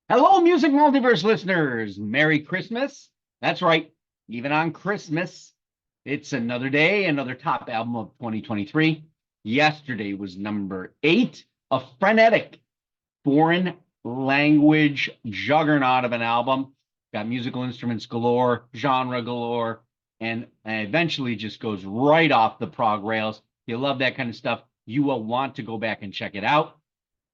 Hello, Music Multiverse listeners. Merry Christmas. That's right. Even on Christmas, it's another day, another top album of 2023. Yesterday was number 8, a frenetic foreign language juggernaut of an album. Got musical instruments galore, genre galore, and eventually just goes right off the prog rails. If you love that kind of stuff, you will want to go back and check it out.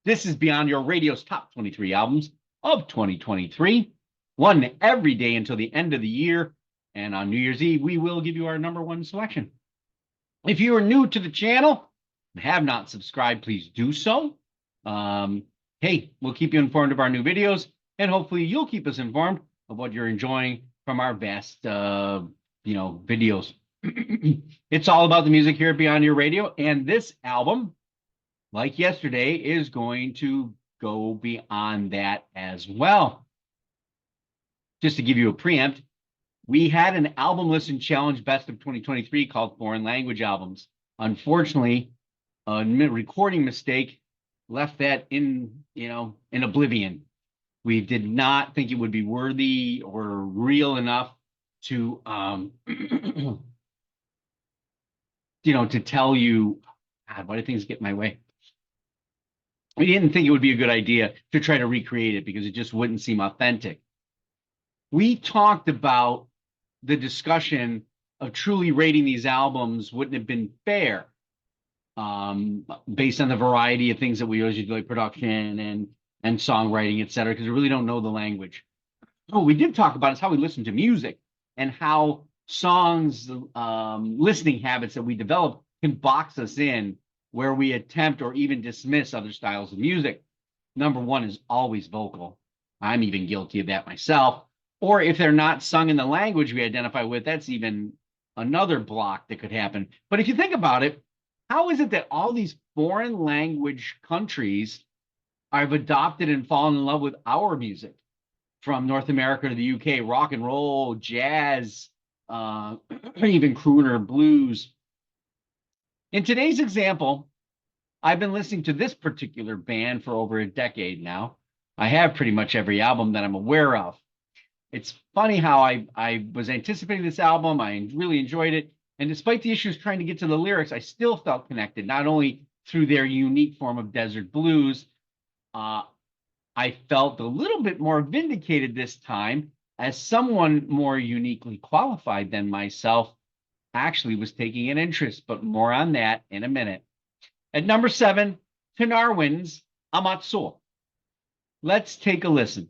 This is Beyond Your Radio's top 23 albums of 2023, one every day until the end of the year. And on New Year's Eve, we will give you our number one selection. If you are new to the channel and have not subscribed, please do so. Hey, we'll keep you informed of our new videos, and hopefully you'll keep us informed of what you're enjoying from our vast, videos. It's all about the music here at Beyond Your Radio, and this album, like yesterday, is going to go beyond that as well. Just to give you a preempt, we had an album listen challenge best of 2023 called Foreign Language Albums. Unfortunately, a recording mistake left that in oblivion. We did not think it would be worthy or real enough to to tell you, God, why do things get in my way? We didn't think it would be a good idea to try to recreate it because it just wouldn't seem authentic. We talked about the discussion of truly rating these albums wouldn't have been fair based on the variety of things that we always do, like production and songwriting, et cetera, because we really don't know the language. What we did talk about is how we listen to music and how songs, listening habits that we develop can box us in where we attempt or even dismiss other styles of music. Number one is always vocal. I'm even guilty of that myself. Or if they're not sung in the language we identify with, that's even another block that could happen. But if you think about it, how is it that all these foreign language countries have adopted and fallen in love with our music? From North America to the UK, rock and roll, jazz, even crooner, blues. In today's example, I've been listening to this particular band for over a decade now. I have pretty much every album that I'm aware of. It's funny how I was anticipating this album. I really enjoyed it. And despite the issues trying to get to the lyrics, I still felt connected, not only through their unique form of desert blues. I felt a little bit more vindicated this time as someone more uniquely qualified than myself actually was taking an interest, but more on that in a minute. At number 7, Tenarwin's Amatssou. Let's take a listen.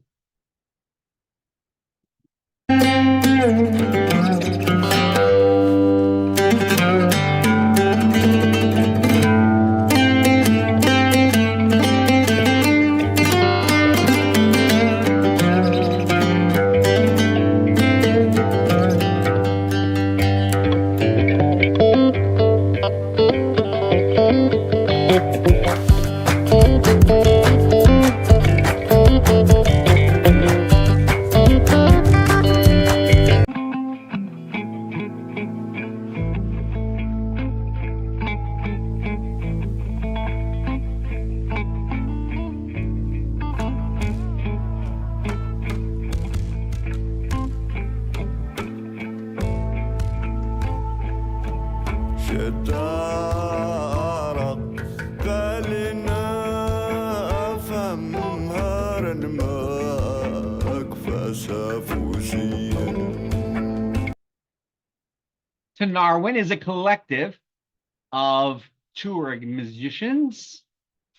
Tenarwin is a collective of touring musicians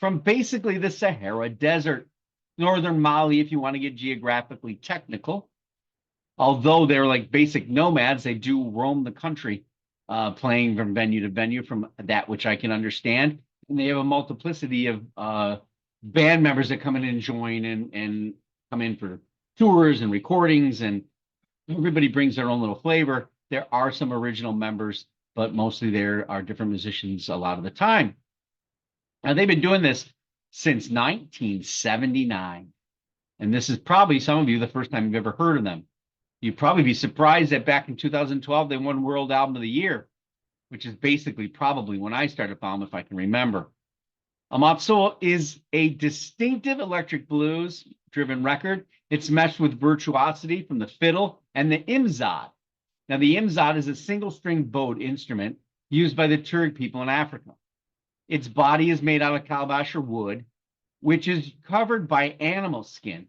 from basically the Sahara Desert, northern Mali, if you want to get geographically technical. Although they're like basic nomads, they do roam the country, playing from venue to venue, from that which I can understand. And they have a multiplicity of band members that come in and join and come in for tours and recordings, and everybody brings their own little flavor. There are some original members, but mostly there are different musicians a lot of the time. Now, they've been doing this since 1979. And this is probably, some of you, the first time you've ever heard of them. You'd probably be surprised that back in 2012, they won World Album of the Year, which is basically probably when I started following them, if I can remember. Amatssou is a distinctive electric blues driven record. It's meshed with virtuosity from the fiddle and the imzad. Now, the imzad is a single string bowed instrument used by the Turk people in Africa. Its body is made out of calabash or wood, which is covered by animal skin.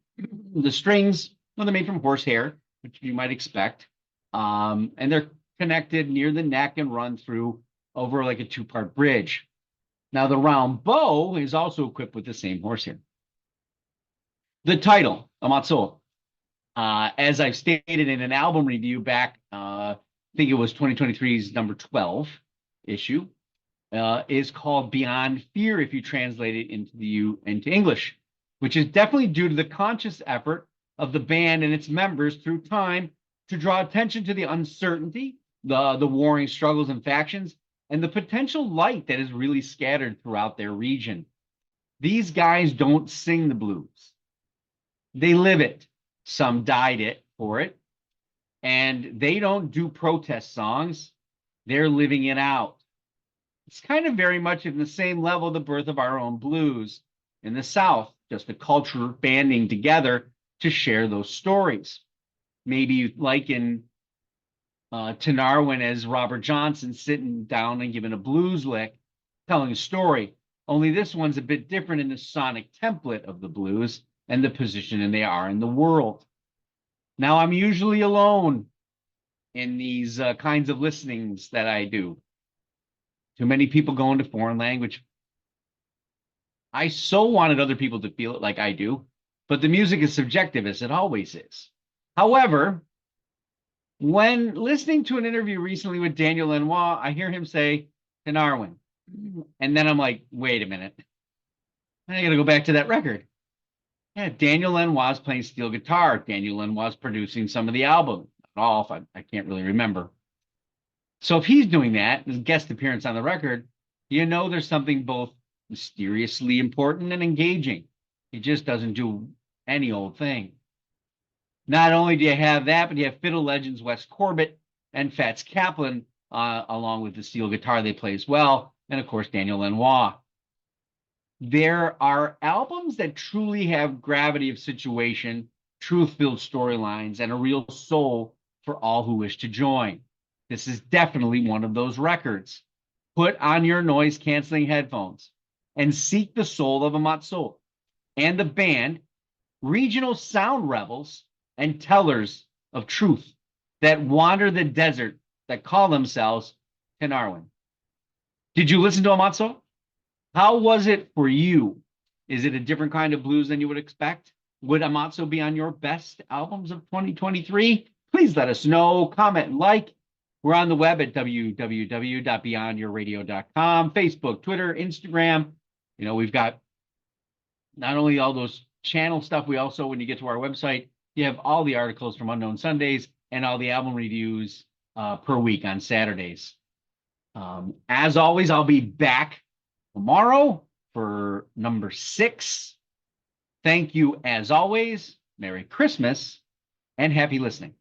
The strings, well, they're made from horsehair, which you might expect. And they're connected near the neck and run through over like a two-part bridge. Now, the round bow is also equipped with the same horsehair. The title, Amatssou, as I've stated in an album review back, I think it was 2023's number 12 issue, is called Beyond Fear if you translate it into English, which is definitely due to the conscious effort of the band and its members through time to draw attention to the uncertainty, the warring struggles and factions, and the potential light that is really scattered throughout their region. These guys don't sing the blues. They live it. Some died for it. And they don't do protest songs. They're living it out. It's kind of very much in the same level, the birth of our own blues in the South, just a culture banding together to share those stories. Maybe like in Tenarwin as Robert Johnson sitting down and giving a blues lick, telling a story. Only this one's a bit different in the sonic template of the blues and the position they are in the world. Now, I'm usually alone in these kinds of listenings that I do. Too many people go into foreign language. I so wanted other people to feel it like I do, but the music is subjective, as it always is. However, when listening to an interview recently with Daniel Lanois, I hear him say Tenarwin. And then I'm like, wait a minute. I got to go back to that record. Yeah, Daniel Lanois is playing steel guitar. Daniel Lanois is producing some of the album. Not all, if I can't really remember. So if he's doing that, his guest appearance on the record, you know there's something both mysteriously important and engaging. He just doesn't do any old thing. Not only do you have that, but you have fiddle legends Wes Corbett and Fats Kaplan, along with the steel guitar they play as well, and of course Daniel Lanois. There are albums that truly have gravity of situation, truth-filled storylines, and a real soul for all who wish to join. This is definitely one of those records. Put on your noise-canceling headphones and seek the soul of Amatssou and the band, regional sound rebels, and tellers of truth that wander the desert that call themselves Tenarwin. Did you listen to Amatssou? How was it for you? Is it a different kind of blues than you would expect? Would Amatssou be on your best albums of 2023? Please let us know, comment, and like. We're on the web at www.beyondyourradio.com, Facebook, Twitter, Instagram. You know, we've got not only all those channel stuff, we also, when you get to our website, you have all the articles from Unknown Sundays and all the album reviews per week on Saturdays. As always, I'll be back tomorrow for number 6. Thank you, as always. Merry Christmas and happy listening.